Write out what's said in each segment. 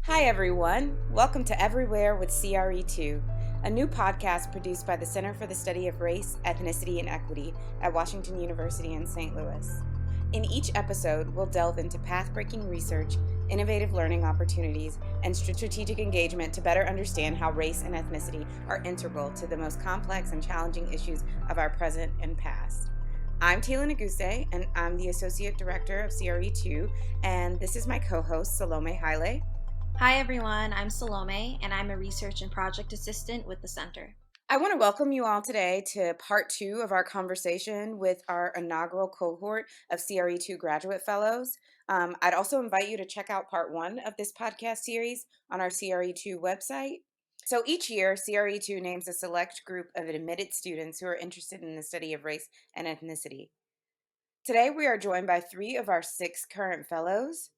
Hi, everyone. Welcome to Everywhere with CRE2, a new podcast produced by the Center for the Study of Race, Ethnicity, and Equity at Washington University in St. Louis. In each episode, we'll delve into path-breaking research, innovative learning opportunities, and strategic engagement to better understand how race and ethnicity are integral to the most complex and challenging issues of our present and past. I'm Tila Neguse, and I'm the Associate Director of CRE2, and this is my co-host, Solome Haile. Hi everyone, I'm Solome and I'm a research and project assistant with the center. I want to welcome you all today to part 2 of our conversation with our inaugural cohort of CRE2 graduate fellows. I'd also invite you to check out part 1 of this podcast series on our CRE2 website. So each year, CRE2 names a select group of admitted students who are interested in the study of race and ethnicity. Today, we are joined by 3 of our 6 current fellows,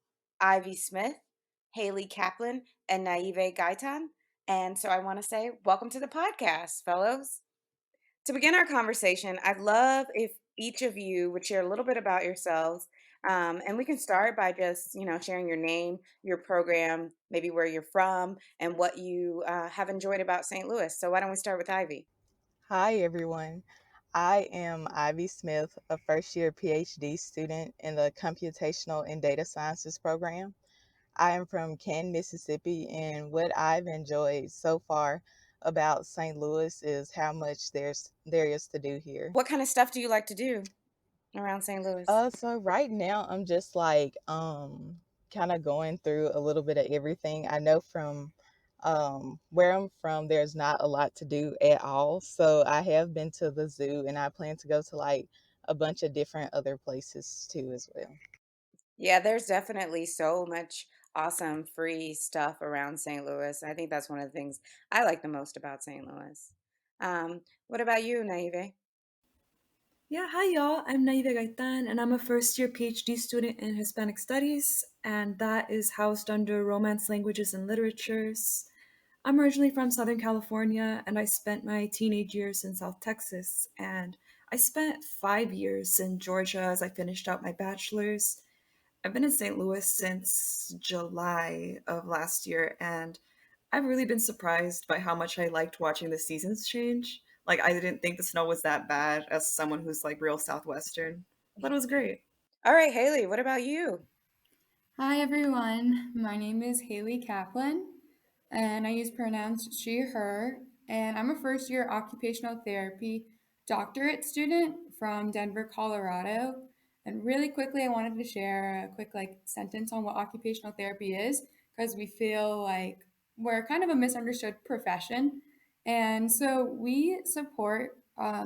Ivy Smith, Haile Kaplan, and Nayive Gaytán. And so I want to say, welcome to the podcast, fellows. To begin our conversation, I'd love if each of you would share a little bit about yourselves. And we can start by just, sharing your name, your program, maybe where you're from, and what you have enjoyed about St. Louis. So why don't we start with Ivy? Hi, everyone. I am Ivy Smith, a first year PhD student in the Computational and Data Sciences program. I am from Canton, Mississippi, and what I've enjoyed so far about St. Louis is how much there is to do here. What kind of stuff do you like to do around St. Louis? So right now I'm just like kind of going through a little bit of everything. I know from where I'm from there's not a lot to do at all. So I have been to the zoo and I plan to go to like a bunch of different other places too as well. Yeah, there's definitely so much awesome free stuff around St. Louis. I think that's one of the things I like the most about St. Louis. What about you, Naive? Yeah, hi y'all. I'm Nayive Gaytán, and I'm a first year PhD student in Hispanic Studies, and that is housed under Romance Languages and Literatures. I'm originally from Southern California, and I spent my teenage years in South Texas, and I spent 5 years in Georgia as I finished out my bachelor's. I've been in St. Louis since July of last year, and I've really been surprised by how much I liked watching the seasons change. Like, I didn't think the snow was that bad as someone who's like real Southwestern, but it was great. All right, Haley, what about you? Hi everyone, my name is Haile Kaplan and I use pronouns she, her, and I'm a first year occupational therapy doctorate student from Denver, Colorado. And really quickly, I wanted to share a quick sentence on what occupational therapy is because we feel like we're kind of a misunderstood profession. And so we support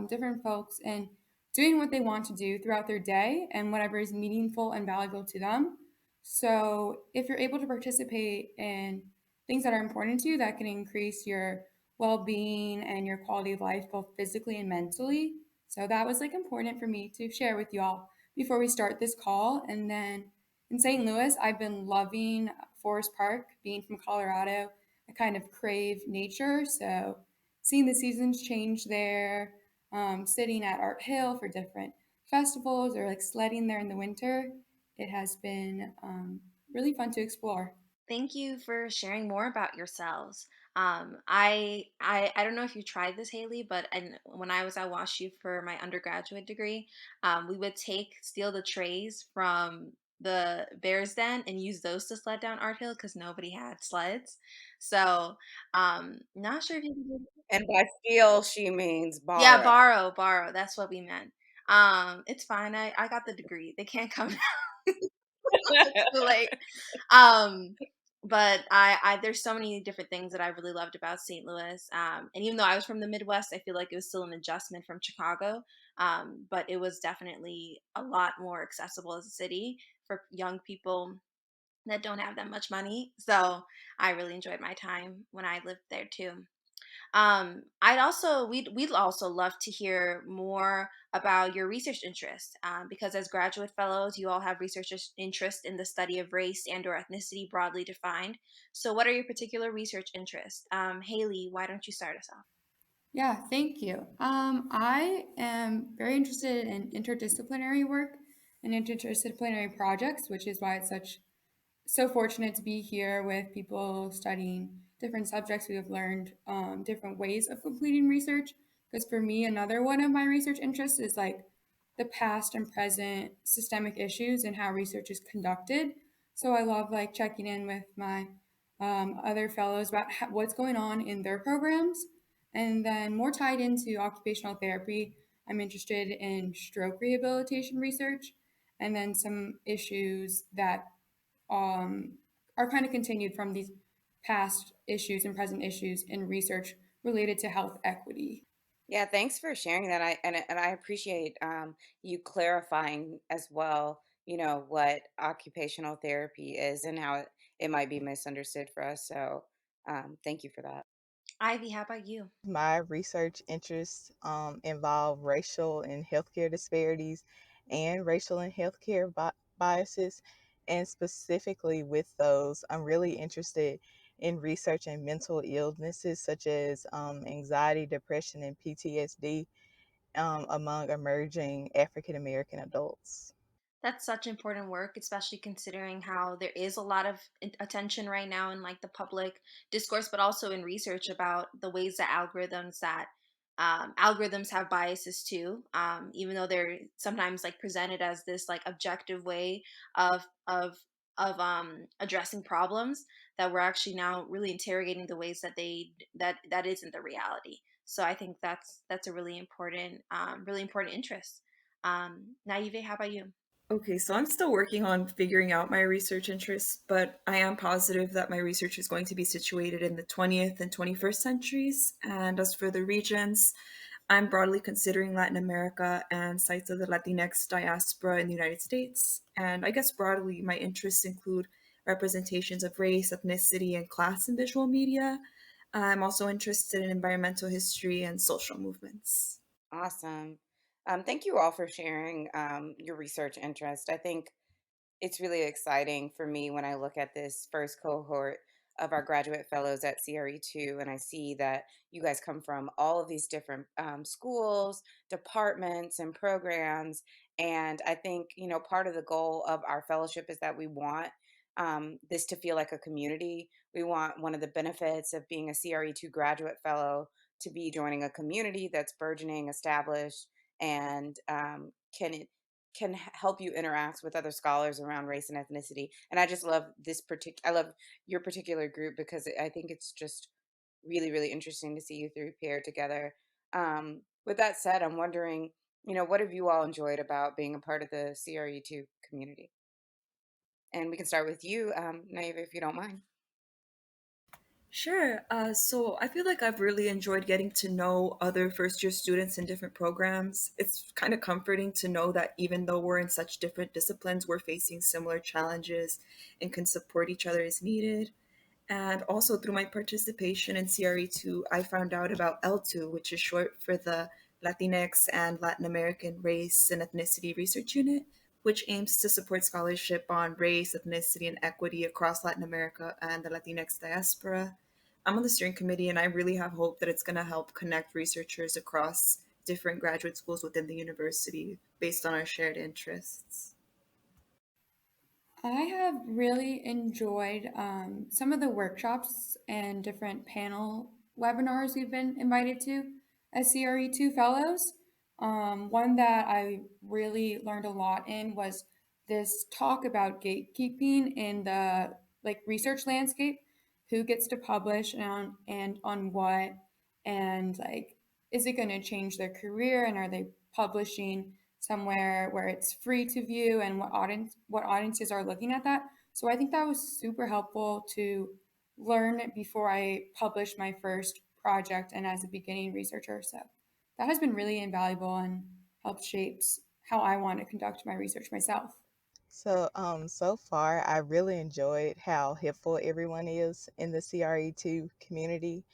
different folks in doing what they want to do throughout their day and whatever is meaningful and valuable to them. So, if you're able to participate in things that are important to you that can increase your well being and your quality of life, both physically and mentally. So, that was important for me to share with y'all before we start this call. And then in St. Louis, I've been loving Forest Park. Being from Colorado, I kind of crave nature. So, seeing the seasons change there, sitting at Art Hill for different festivals or sledding there in the winter, it has been really fun to explore. Thank you for sharing more about yourselves. I don't know if you tried this, Haley, but when I was at WashU for my undergraduate degree, we would steal the trays from the Bears Den and use those to sled down Art Hill because nobody had sleds. So, not sure if you can do. And by steal, she means Yeah, borrow. borrow. That's what we meant. It's fine. I got the degree. They can't come it's too late. Um, but I there's so many different things that I really loved about St. Louis. And even though I was from the Midwest, I feel like it was still an adjustment from Chicago. But it was definitely a lot more accessible as a city for young people that don't have that much money. So I really enjoyed my time when I lived there too. We'd also love to hear more about your research interest, because as graduate fellows, you all have research interest in the study of race and/or ethnicity broadly defined. So, what are your particular research interests? Haley, why don't you start us off? Yeah, thank you. I am very interested in interdisciplinary work and interdisciplinary projects, which is why it's such so fortunate to be here with people studying different subjects who have learned different ways of completing research. Because for me, another one of my research interests is like the past and present systemic issues and how research is conducted. So I love like checking in with my other fellows about what's going on in their programs. And then more tied into occupational therapy, I'm interested in stroke rehabilitation research and then some issues that are kind of continued from these past issues and present issues in research related to health equity. Yeah, thanks for sharing that. I appreciate you clarifying as well, what occupational therapy is and how it might be misunderstood for us. So, thank you for that. Ivy, how about you? My research interests involve racial and healthcare disparities and racial and healthcare biases. And specifically with those, I'm really interested in researching mental illnesses such as anxiety, depression, and PTSD among emerging African American adults. That's such important work, especially considering how there is a lot of attention right now in like the public discourse, but also in research about the ways that algorithms have biases too. Even though they're sometimes like presented as this like objective way of of of addressing problems, that we're actually now really interrogating the ways that that isn't the reality. So I think that's a really important interest. Naive, how about you? Okay, so I'm still working on figuring out my research interests, but I am positive that my research is going to be situated in the 20th and 21st centuries. And as for the regions, I'm broadly considering Latin America and sites of the Latinx diaspora in the United States. And I guess broadly, my interests include representations of race, ethnicity, and class in visual media. I'm also interested in environmental history and social movements. Awesome. Thank you all for sharing your research interest. I think it's really exciting for me when I look at this first cohort of our graduate fellows at CRE2 and I see that you guys come from all of these different schools, departments, and programs. And I think, part of the goal of our fellowship is that we want this to feel like a community. We want one of the benefits of being a CRE2 graduate fellow to be joining a community that's burgeoning, established, and help you interact with other scholars around race and ethnicity. And I just love I love your particular group because I think it's just really, really interesting to see you three paired together. With that said, I'm wondering, what have you all enjoyed about being a part of the CRE2 community? And we can start with you, Naive, if you don't mind. Sure. So I feel like I've really enjoyed getting to know other first year students in different programs. It's kind of comforting to know that even though we're in such different disciplines, we're facing similar challenges and can support each other as needed. And also through my participation in CRE2, I found out about L2, which is short for the Latinx and Latin American Race and Ethnicity Research Unit, which aims to support scholarship on race, ethnicity, and equity across Latin America and the Latinx diaspora. I'm on the steering committee, and I really have hope that it's going to help connect researchers across different graduate schools within the university based on our shared interests. I have really enjoyed some of the workshops and different panel webinars we've been invited to as CRE2 fellows. One that I really learned a lot in was this talk about gatekeeping in the like research landscape, who gets to publish and on what, and like is it going to change their career, and are they publishing somewhere where it's free to view, and what audiences are looking at that. So I think that was super helpful to learn before I published my first project and as a beginning researcher. So that has been really invaluable and helped shapes how I want to conduct my research myself. So far, I really enjoyed how helpful everyone is in the CRE2 community.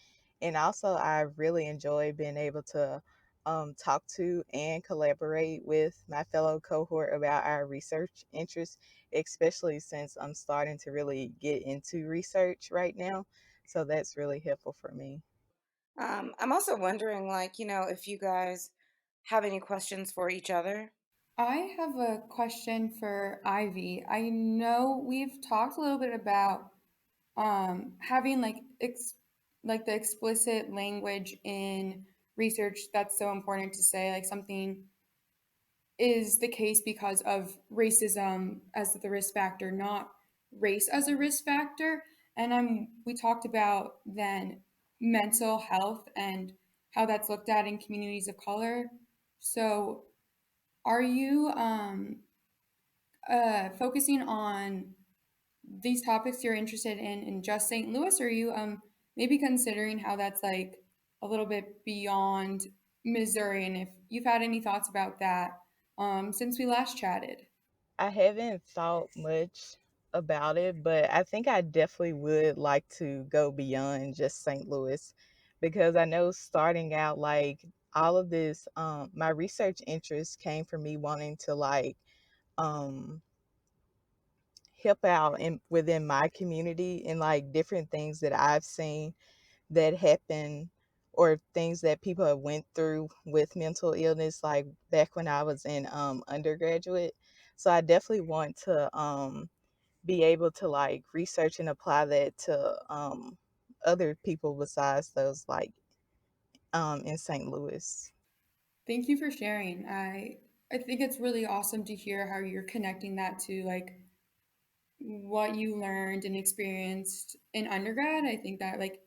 And also, I really enjoy being able to talk to and collaborate with my fellow cohort about our research interests, especially since I'm starting to really get into research right now. So that's really helpful for me. I'm also wondering, if you guys have any questions for each other. I have a question for Ivy. I know we've talked a little bit about having like the explicit language in research that's so important to say like something is the case because of racism as the risk factor, not race as a risk factor. And we talked about then mental health and how that's looked at in communities of color. So, are you focusing on these topics you're interested in just St. Louis, or are you maybe considering how that's like a little bit beyond Missouri, and if you've had any thoughts about that since we last chatted? I haven't thought much about it, but I think I definitely would like to go beyond just St. Louis because I know starting out, like all of this, my research interest came from me wanting to um, help out within my community and like different things that I've seen that happen or things that people have went through with mental illness, like back when I was in undergraduate. So I definitely want to be able to like research and apply that to other people besides those like in St. Louis. Thank you for sharing. I think it's really awesome to hear how you're connecting that to like what you learned and experienced in undergrad. I think that like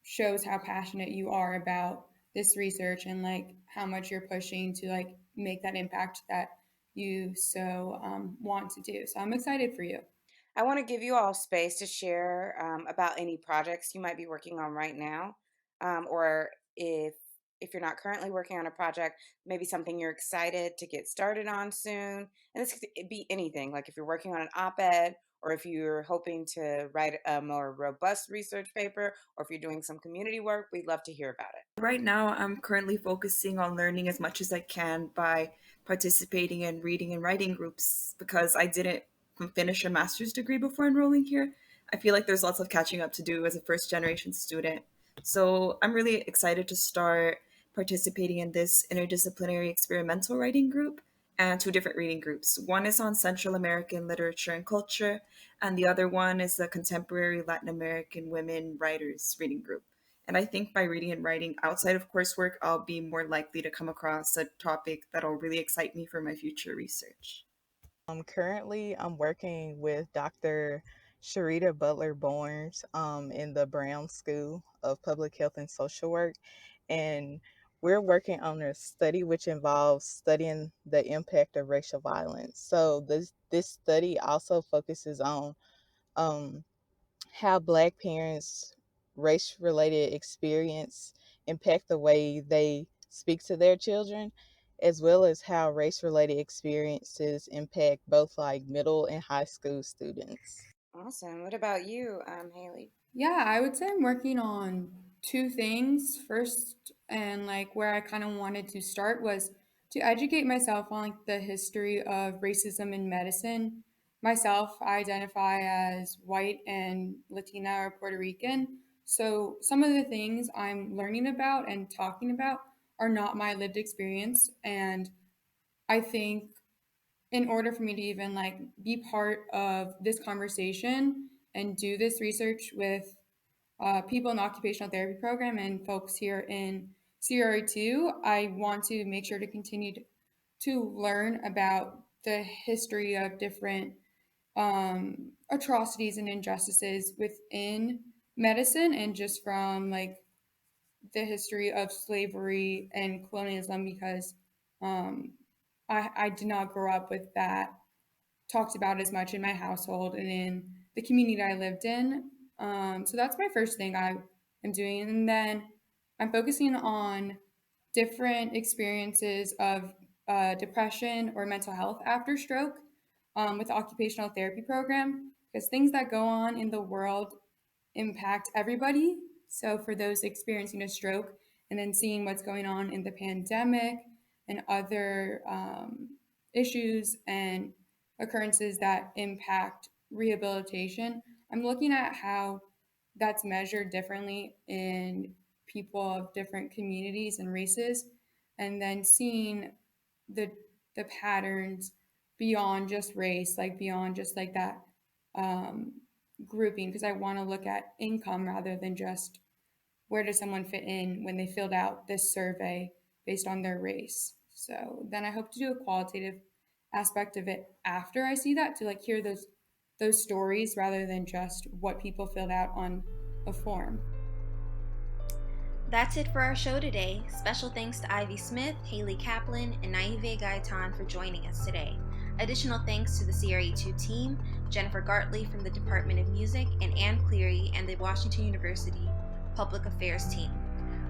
shows how passionate you are about this research and like how much you're pushing to like make that impact that you so want to do. So I'm excited for you. I want to give you all space to share about any projects you might be working on right now, or if you're not currently working on a project, maybe something you're excited to get started on soon. And this could be anything, like if you're working on an op-ed, or if you're hoping to write a more robust research paper, or if you're doing some community work, we'd love to hear about it. Right now, I'm currently focusing on learning as much as I can by participating in reading and writing groups because I didn't finish a master's degree before enrolling here. I feel like there's lots of catching up to do as a first generation student. So I'm really excited to start participating in this interdisciplinary experimental writing group and two different reading groups. One is on Central American literature and culture, and the other one is the Contemporary Latin American Women Writers reading group. And I think by reading and writing outside of coursework, I'll be more likely to come across a topic that'll really excite me for my future research. Currently, I'm working with Dr. Sharita Butler Barnes in the Brown School of Public Health and Social Work, and we're working on a study which involves studying the impact of racial violence. So this study also focuses on um, how Black parents' race related experience impact the way they speak to their children, as well as how race related experiences impact both like middle and high school students. Awesome. What about you, Haley? Yeah, I would say I'm working on two things. First, and like where I kind of wanted to start was to educate myself on like the history of racism in medicine. Myself, I identify as white and Latina or Puerto Rican. So some of the things I'm learning about and talking about are not my lived experience. And I think in order for me to even like be part of this conversation and do this research with people in the occupational therapy program and folks here in CRE2, I want to make sure to continue to learn about the history of different atrocities and injustices within medicine and just from like the history of slavery and colonialism because um, I did not grow up with that talked about as much in my household and in the community I lived in. So that's my first thing I am doing. And then I'm focusing on different experiences of depression or mental health after stroke with the occupational therapy program because things that go on in the world impact everybody. So for those experiencing a stroke and then seeing what's going on in the pandemic and other issues and occurrences that impact rehabilitation, I'm looking at how that's measured differently in people of different communities and races, and then seeing the the patterns beyond just race, like beyond just like that grouping, because I want to look at income rather than just where does someone fit in when they filled out this survey based on their race. So then I hope to do a qualitative aspect of it after I see that, to like hear those stories rather than just what people filled out on a form. That's it for our show today. Special thanks to Ivy Smith, Haile Kaplan, and Nayive Gaytán for joining us today. Additional thanks to the CRE2 team, Jennifer Gartley from the Department of Music, and Ann Cleary and the Washington University Public Affairs team.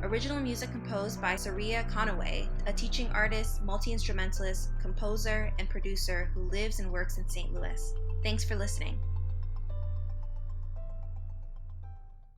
Original music composed by Saria Conaway, a teaching artist, multi-instrumentalist, composer, and producer who lives and works in St. Louis. Thanks for listening.